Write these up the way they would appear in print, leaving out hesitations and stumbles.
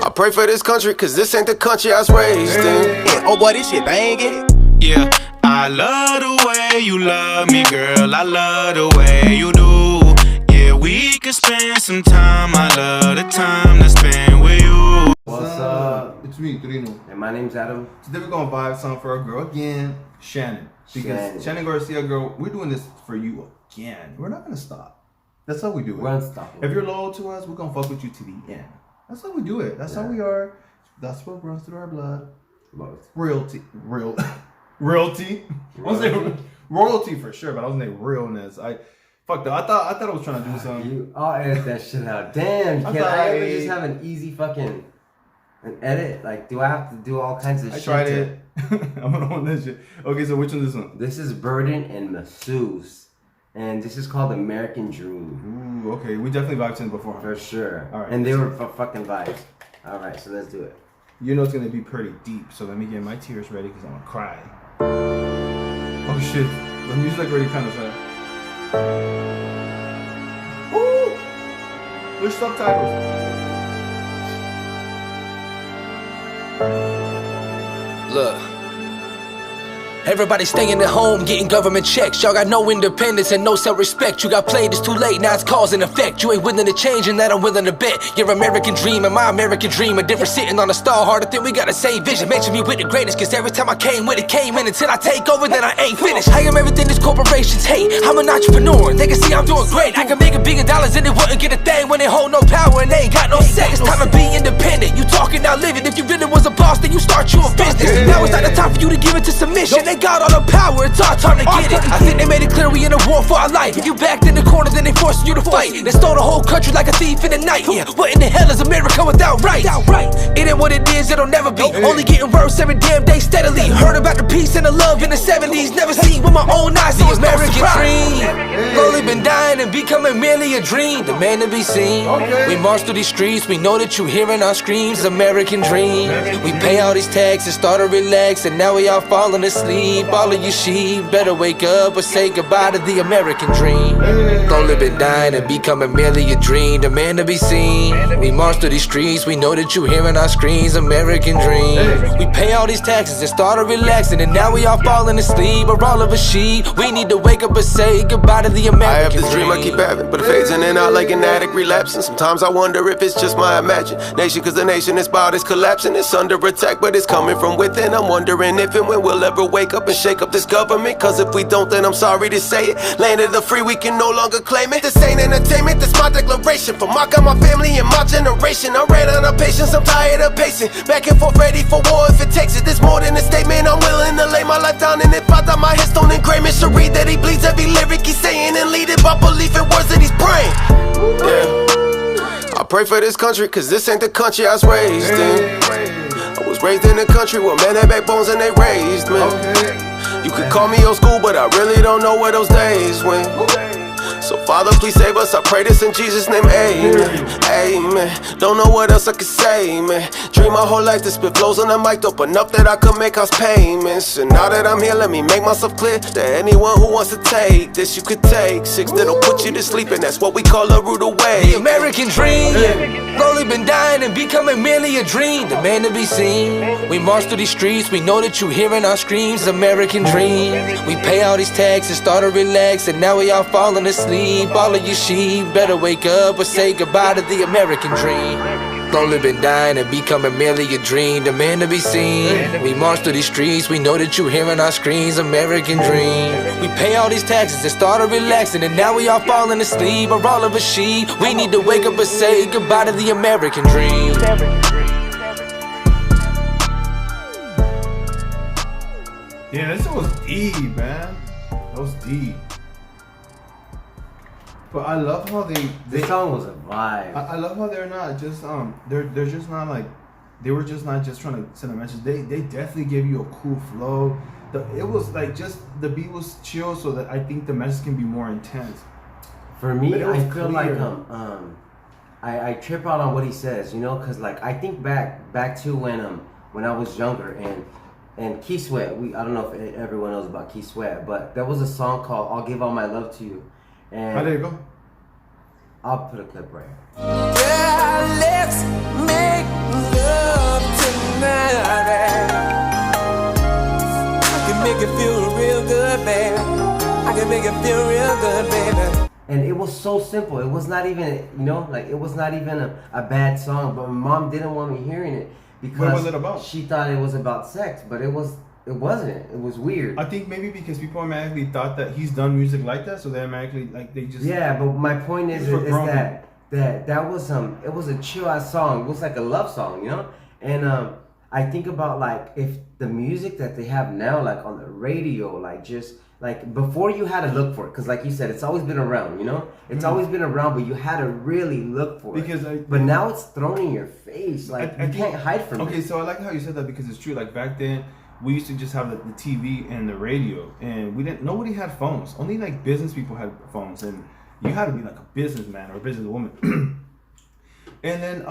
I pray for this country, cause this ain't the country I was raised in. Oh boy, this shit banging. Yeah, I love the way you love me, girl. I love the way you do. Yeah, we could spend some time. I love the time to spend with you. What's up? It's me, Trino. And my name's Adam. Today we're gonna vibe song for a girl again, Shannon. Because Shannon Garcia, girl, we're doing this for you again. We're not gonna stop. That's how we do it. We're unstoppable. If you're loyal to us, we're gonna fuck with you to the end. That's how we do it. That's how we are. That's what runs through our blood. Royalty. Royalty. I was saying royalty for sure, but I was saying realness. I fucked up. I thought I was trying to do something. I'll edit that shit out. Damn, can I ever just have an easy fucking an edit? Like, do I have to do all kinds of shit? I tried it. I'm gonna want this shit. Okay, so which one is this one? This is Burden and Mesus. And this is called American Dream. Ooh, okay. We definitely vibed in before. For sure. All right. And they were fucking vibes. All right, so let's do it. You know it's gonna be pretty deep, so let me get my tears ready because I'm gonna cry. Oh shit, the music already kind of sad. Ooh! There's subtitles. Look. Everybody staying at home, getting government checks. Y'all got no independence and no self-respect. You got played, it's too late, now it's cause and effect. You ain't willing to change and that I'm willing to bet. Your American dream and my American dream are different. Sitting on a star, harder than we got the same vision. Mention me with the greatest, cause every time I came with it, came in. Until I take over, then I ain't finished. I am everything these corporations hate. I'm an entrepreneur, they can see I'm doing great. I can make $1 billion and they wouldn't get a thing when they hold no power and they ain't got no say. It's time to be independent, you talking, now living. If you really was a boss, then you start your own business. Now it's not the time for you to give it to submission. They got all the power, it's our time to get it. I think they made it clear we in a war for our life. If you backed in the corner, then they forcing you to fight. They stole the whole country like a thief in the night. Yeah, what in the hell is America without rights? It ain't what it is, it'll never be. Only getting worse every damn day steadily. Heard about the peace and the love in the 70s. Never seen with my own eyes, the American dream. Slowly been dying and becoming merely a dream. The man to be seen. We march through these streets, we know that you hearing our screams. American dream. We pay all these taxes, start to relax, and now we all falling asleep. All of you sheep better wake up or say goodbye to the American dream. Slowly been dying and becoming merely a dream. The man to be seen. We march through these streets, we know that you hearing our screams. American dream. We pay all these taxes and start to relaxing, and now we all falling asleep. Or all of us sheep. We need to wake up and say goodbye to the American dream. I have this dream I keep having, but it fades in and out like an addict relapsing. Sometimes I wonder if it's just my imagination, cause the nation is about is collapsing. It's under attack, but it's coming from within. I'm wondering if and when we'll ever wake up and shake up this government. Cause if we don't, then I'm sorry to say it. Land of the free, we can no longer claim it. This ain't entertainment, this my declaration. For my God, my family, and my generation. I ran out of patience, I'm tired of pacing. Back and forth, ready for war if it takes it. This more than a statement, I'm willing to lay my life down. And if I die, my headstone engraving should read that he bleeds every lyric he's saying, and lead it by belief in words that he's praying. Yeah, I pray for this country, cause this ain't the country I was raised in. I was raised in a country where men had backbones and they raised me. You could call me old school, but I really don't know where those days went. So Father, please save us, I pray this in Jesus' name, amen. Amen. Don't know what else I could say, man. Dream my whole life to spit flows on the mic, dope enough that I could make house payments. And now that I'm here, let me make myself clear that anyone who wants to take this, you could take 6 that'll put you to sleep, and that's what we call a rude awakening. The American dream. Slowly been dying and becoming merely a dream. The man to be seen. We march through these streets, we know that you hearing our screams. American dream. We pay all these taxes, start to relax, and now we all falling asleep. All of you sheep better wake up or say goodbye to the American dream. Slowly been dying and becoming merely a dream. The man to be seen. We march through these streets, we know that you hearing our screams. American dream. We pay all these taxes and start to relaxing, and now we all falling asleep. Or all of us sheep. We need to wake up and say goodbye to the American dream. Yeah, this was deep, man. That was deep. But I love how This song was a vibe. I love how they're not just they're just not like, they were just not just trying to send a message. They definitely gave you a cool flow. It was like just the beat was chill, so that I think the message can be more intense. For me, I feel clear. like I trip out on what he says, you know, cause like I think back to when I was younger and Key Sweat. I don't know if everyone knows about Key Sweat, but there was a song called "I'll Give All My Love to You." And how did it go? I'll put a clip right here. Yeah, let's make love. make it feel real good, baby. And it was so simple. It was not even, it was not even a bad song. But my mom didn't want me hearing it because what was it about? She thought it was about sex, but it wasn't. It was weird. I think maybe because people automatically thought that he's done music like that, so they automatically they just. Yeah, but my point is that was it was a chill ass song. It was like a love song, And I think about if the music that they have now, on the radio, just. Before you had to look for it, because like you said, it's always been around, It's always been around, but you had to really look for it. But now it's thrown in your face. You can't hide from it. Okay, so I like how you said that because it's true. Back then, we used to just have the TV and the radio, and nobody had phones. Only business people had phones, and you had to be a businessman or a businesswoman. And then,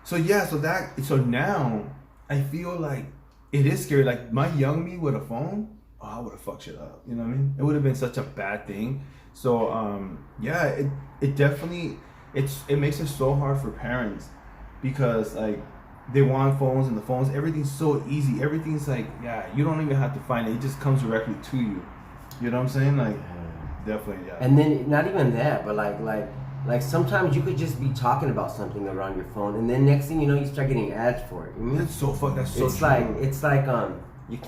so now I feel like it is scary. My young me with a phone. Oh, I would have fucked shit up. You know what I mean? It would have been such a bad thing. So, it definitely, it makes it so hard for parents because they want phones and the phones, everything's so easy. Everything's you don't even have to find it. It just comes directly to you. You know what I'm saying? Definitely, yeah. And then not even that, but sometimes you could just be talking about something around your phone, and then next thing you know, you start getting ads for it. That's so true. It's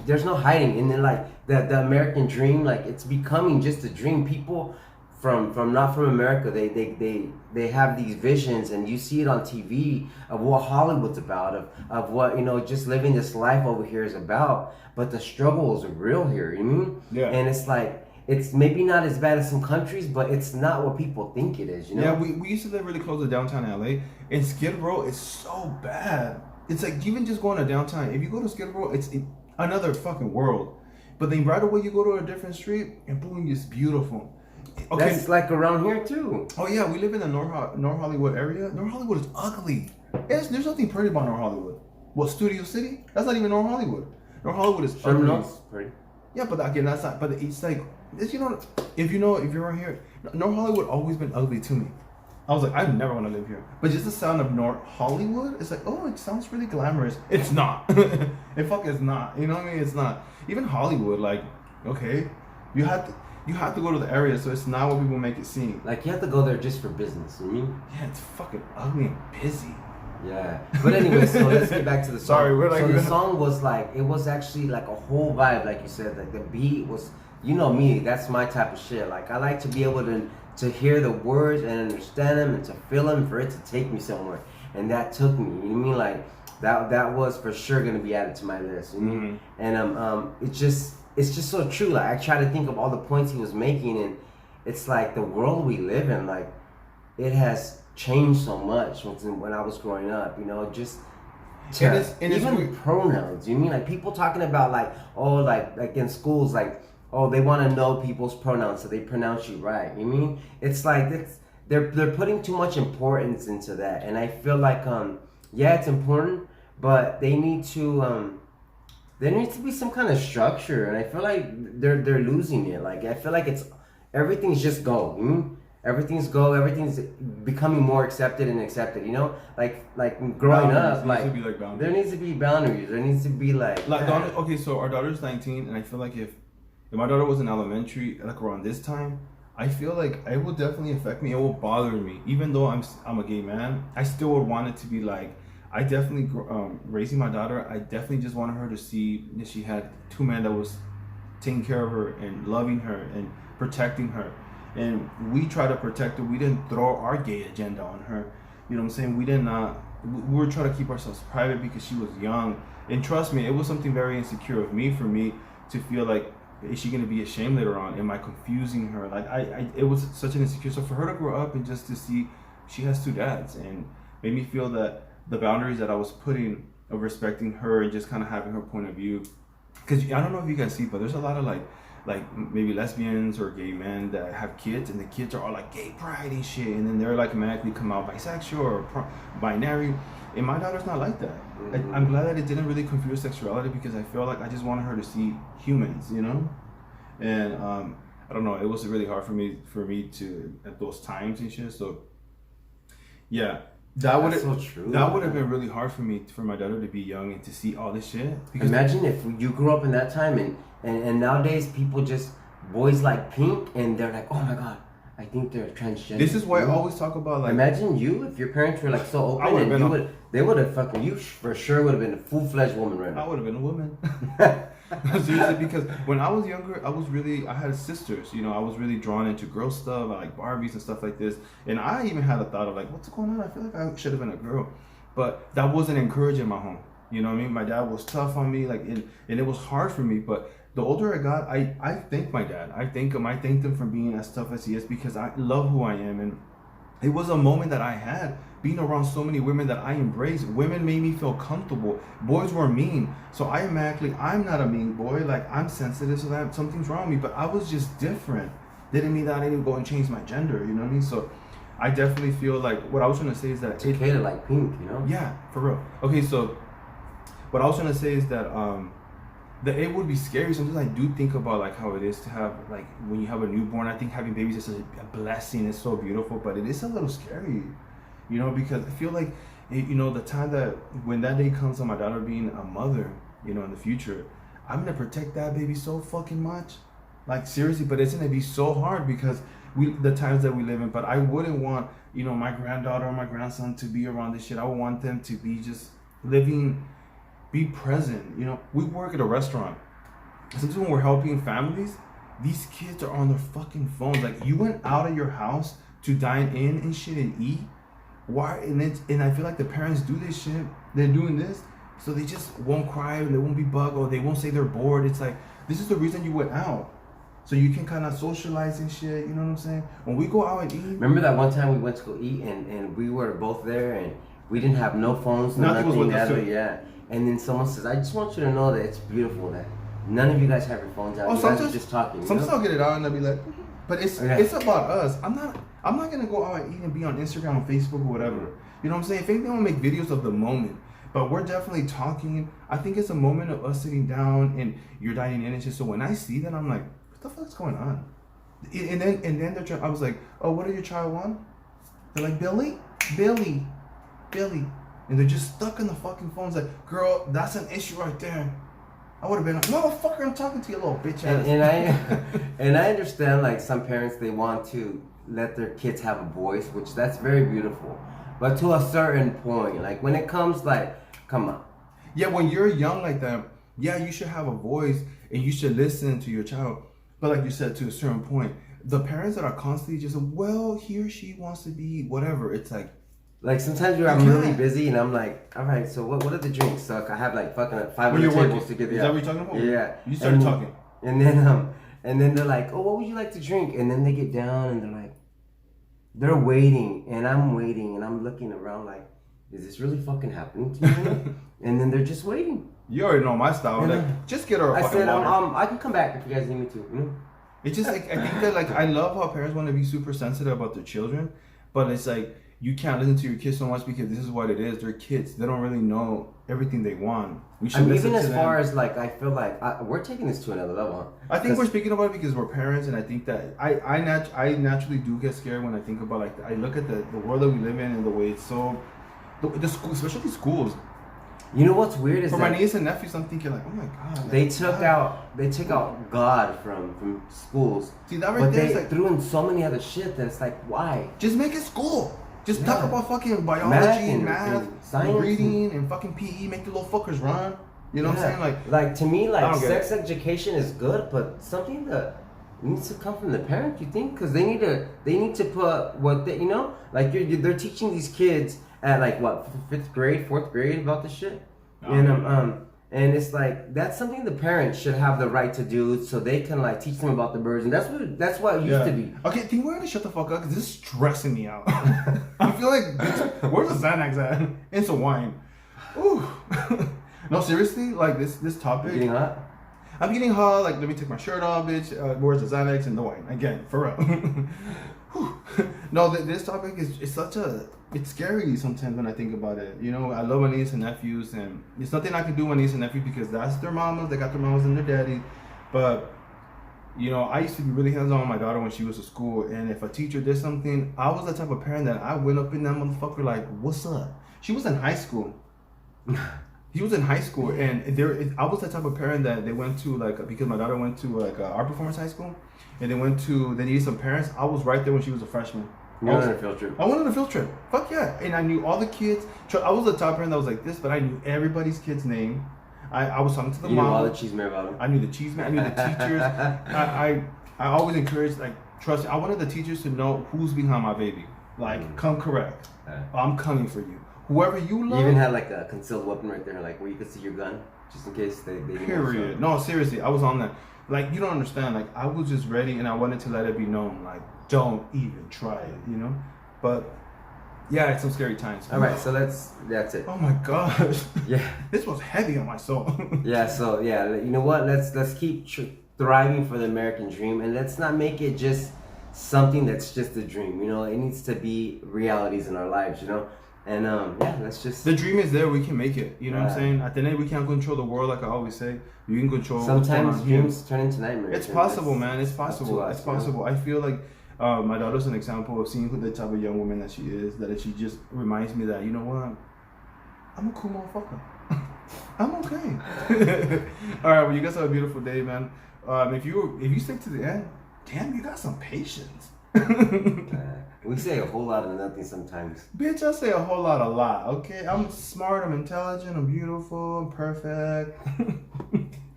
there's no hiding, and then the American dream, it's becoming just a dream. People from not from America, they have these visions, and you see it on TV of what Hollywood's about, of what just living this life over here is about. But the struggles are real here. You mean? Yeah. And it's maybe not as bad as some countries, but it's not what people think it is. Yeah, we used to live really close to downtown LA, and Skid Row is so bad. It's even just going to downtown. If you go to Skid Row, it's another fucking world. But then right away you go to a different street and boom, it's beautiful. Okay. That's around here too. Oh yeah, we live in the North Hollywood area. North Hollywood is ugly. There's nothing pretty about North Hollywood. What, Studio City? That's not even North Hollywood. North Hollywood is ugly. Pretty. Yeah, but again, that's not. But it's if you're around here, North Hollywood always been ugly to me. I was I never want to live here. But just the sound of North Hollywood, it's oh, it sounds really glamorous. It's not. It fuck is not. You know what I mean? It's not. Even Hollywood, okay, you have to go to the area, so it's not what people make it seem. You have to go there just for business. You mean? Yeah, it's fucking ugly and busy. Yeah. But anyway, so let's get back to the song. Sorry, the song was it was actually a whole vibe, like you said. The beat was, me, that's my type of shit. I like to be able to hear the words and understand them and to feel them for it to take me somewhere. And that took me. You know what I mean? That was for sure going to be added to my list. You know? Mm-hmm. And it's just so true. I try to think of all the points he was making, and it's the world we live in, it has changed so much when I was growing up, just even pronouns. You mean people talking about in schools they want to know people's pronouns so they pronounce you right. You mean it's they're putting too much importance into that, and I feel it's important, but there needs to be some kind of structure, and I feel they're losing it. I feel everything's just go. You mean? Everything's go. Everything's becoming more accepted. Growing up, there needs to be boundaries. There needs to be okay, so our daughter's 19, and I feel if my daughter was in elementary, around this time, I feel it will definitely affect me. It will bother me, even though I'm a gay man. I still would want it to be I definitely raising my daughter. I definitely just wanted her to see that she had two men that was taking care of her and loving her and protecting her. And we try to protect her. We didn't throw our gay agenda on her. You know what I'm saying? We were trying to keep ourselves private because she was young. And trust me, it was something very insecure of me for me to feel is she gonna be ashamed later on? Am I confusing her? It was such an insecure. So for her to grow up and just to see she has two dads, and made me feel that the boundaries that I was putting of respecting her and just kind of having her point of view. Because I don't know if you guys see, but there's a lot of maybe lesbians or gay men that have kids, and the kids are all gay pride and shit, and then they're automatically come out bisexual or binary. And my daughter's not like that. Mm-hmm. I'm glad that it didn't really confuse sexuality, because I feel I just wanted her to see humans, And I don't know, it was really hard for me to at those times and shit. So yeah, that would have been really hard for me, for my daughter to be young and to see all this shit. Because imagine if you grew up in that time, and nowadays people just boys like pink, and they're like, oh my god, I think they're transgender. This is why I always talk about like. Imagine you if your parents were like so open, and they would have fucking you for sure would have been a full-fledged woman right now. I would have been a woman. Seriously, because when I was younger, I had sisters. You know, I was really drawn into girl stuff. I like Barbies and stuff like this. And I even had a thought of like, what's going on? I feel like I should have been a girl, but that wasn't encouraged in my home. You know what I mean? My dad was tough on me, like, and it was hard for me. But the older I got, I thank my dad. I thank him for being as tough as he is, because I love who I am. And it was a moment that I had being around so many women that I embraced. Women made me feel comfortable. Boys were mean. So I'm not a mean boy. Like, I'm sensitive, so that something's wrong with me. But I was just different. Didn't mean that I didn't go and change my gender. You know what I mean? So I definitely feel like what I was trying to say is that it's okay to like pink, you know? Yeah, for real. Okay, so what I was trying to say is that that it would be scary. Sometimes I do think about like how it is to have, like, when you have a newborn. I think having babies is a blessing. It's so beautiful, but it is a little scary, you know, because I feel like, you know, the time that when that day comes of my daughter being a mother, you know, in the future, I'm gonna protect that baby so fucking much, like, seriously. But it's gonna be so hard because the times that we live in. But I wouldn't want, you know, my granddaughter or my grandson to be around this shit. I would want them to be just living. Be present. You know, we work at a restaurant. Sometimes when we're helping families, these kids are on their fucking phones. Like, you went out of your house to dine in and shit and eat. Why? And I feel like the parents do this shit. They're doing this, so they just won't cry, and they won't be bugged, or they won't say they're bored. It's like, this is the reason you went out, so you can kind of socialize and shit. You know what I'm saying? When we go out and eat. Remember that one time we went to go eat, and we were both there, and we didn't have no phones, nothing was with us too. Yeah. And then someone says, I just want you to know that it's beautiful that none of you guys have your phones out. You guys are just talking. Sometimes I'll get it out and I'll be like, but it's about us. I'm not gonna go out and eat and be on Instagram or Facebook or whatever. You know what I'm saying? If anything, I'll make videos of the moment. But we're definitely talking. I think it's a moment of us sitting down and you're dining in and shit. So when I see that, I'm like, what the fuck's going on? And then they're trying, I was like, oh, what did your child want? They're like, Billy. And they're just stuck in the fucking phones. Like, girl, that's an issue right there. I would have been like, motherfucker, I'm talking to you, little bitch ass. And I understand, like, some parents, they want to let their kids have a voice, which that's very beautiful. But to a certain point, like, when it comes, like, come on. Yeah, when you're young like that, yeah, you should have a voice and you should listen to your child. But like you said, to a certain point, the parents that are constantly just, well, he or she wants to be whatever. It's like sometimes I'm really busy and I'm like, all right, so what are the drinks? So I have like fucking 500 tables to get there. Is that what you're talking about? Yeah. You started talking. And then they're like, oh, what would you like to drink? And then they get down and they're like, they're waiting and I'm waiting and I'm looking around like, is this really fucking happening to me? And then they're just waiting. You already know my style. Like, just get her a fucking water. I can come back if you guys need me to. You know? It's just like, I think that, like, I love how parents want to be super sensitive about their children, but it's like, you can't listen to your kids so much because this is what it is. They're kids. They don't really know everything they want. We should listen even to as them. far as like, I feel like we're taking this to another level. I think we're speaking about it because we're parents, and I think that I naturally do get scared when I think about, like, I look at the world that we live in and the way it's so, the school, especially schools. You know what's weird is for my niece and nephews, I'm thinking like, oh my god. They took out God from schools. See that right but there? They like, threw in so many other shit that it's like, why? Just make it school. Just talk about fucking biology and math, science, reading and fucking PE. Make the little fuckers run. You know what I'm saying? Like to me, like sex education is good, but something that needs to come from the parent. You think? Because they need to put what they, you know, like they're teaching these kids at like what 5th grade, 4th grade about this shit, and it's like that's something the parents should have the right to do, so they can like teach them about the birds, and that's what it used to be. Okay, I think we're gonna shut the fuck up because this is stressing me out. I feel like, bitch, where's the Xanax at? And some wine. Ooh. No, seriously, like this topic. You getting hot? I'm getting hot. Like, let me take my shirt off, bitch. Where's the Xanax and the wine? Again, for real. No, this topic is it's scary sometimes when I think about it. You know, I love my niece and nephews, and it's nothing I can do with my niece and nephews because that's their mamas. They got their mamas and their daddies. But, you know, I used to be really hands-on with my daughter when she was at school, and if a teacher did something, I was the type of parent that I went up in that motherfucker like, what's up? She was in high school. He was in high school, and I was the type of parent that they went to, like, because my daughter went to like art performance high school, and they needed some parents. I was right there when she was a freshman. You went on a field trip. I went on a field trip. Fuck yeah! And I knew all the kids. I was the top parent that was like this, but I knew everybody's kid's name. I was talking to the mom. You knew all the cheeseman about them. I knew the cheeseman. I knew the teachers. I always encouraged, like, trust. I wanted the teachers to know who's behind my baby. Like, come correct. I'm coming for you. Whoever you love. You even had like a concealed weapon right there, like where you could see your gun, just in case they didn't. Period. No, seriously, I was on that. Like, you don't understand. Like, I was just ready, and I wanted to let it be known. Like, don't even try it, you know. But yeah, it's some scary times. All right, so that's it. Oh my gosh. Yeah. This was heavy on my soul. Yeah. So yeah, you know what? Let's keep thriving for the American dream, and let's not make it just something that's just a dream. You know, it needs to be realities in our lives. You know. And yeah, let's just. The dream is there. We can make it. You know what I'm saying? At the end, we can't control the world, like I always say. You can control. Sometimes dreams turn into nightmares. It's possible, man. It's possible. It's possible. I feel like my daughter's an example of seeing who the type of young woman that she is. That she just reminds me that, you know what, I'm a cool motherfucker. I'm okay. All right. Well, you guys have a beautiful day, man. If you stick to the end, damn, you got some patience. We say a whole lot of nothing sometimes. Bitch, I say a whole lot of lot, okay? I'm smart, I'm intelligent, I'm beautiful, I'm perfect.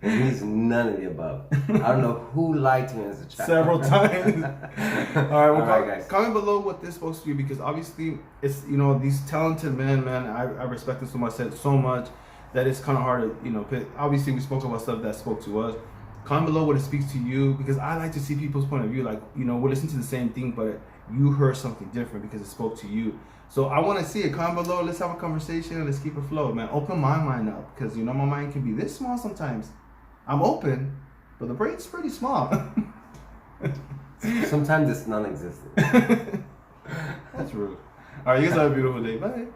It means none of the above. I don't know who lied to me as a child. Several times. All right, guys. Comment below what this spoke to you, because obviously it's, you know, these talented men, man, I respect them so much, said so much that it's kind of hard to, you know, pick. Obviously we spoke about stuff that spoke to us. Comment below what it speaks to you, because I like to see people's point of view. Like, you know, we're listening to the same thing, but you heard something different because it spoke to you. So I want to see it. Comment below. Let's have a conversation. Let's keep it flow, man. Open my mind up, because, you know, my mind can be this small sometimes. I'm open, but the brain's pretty small. Sometimes it's non-existent. That's rude. All right, you guys have a beautiful day. Bye.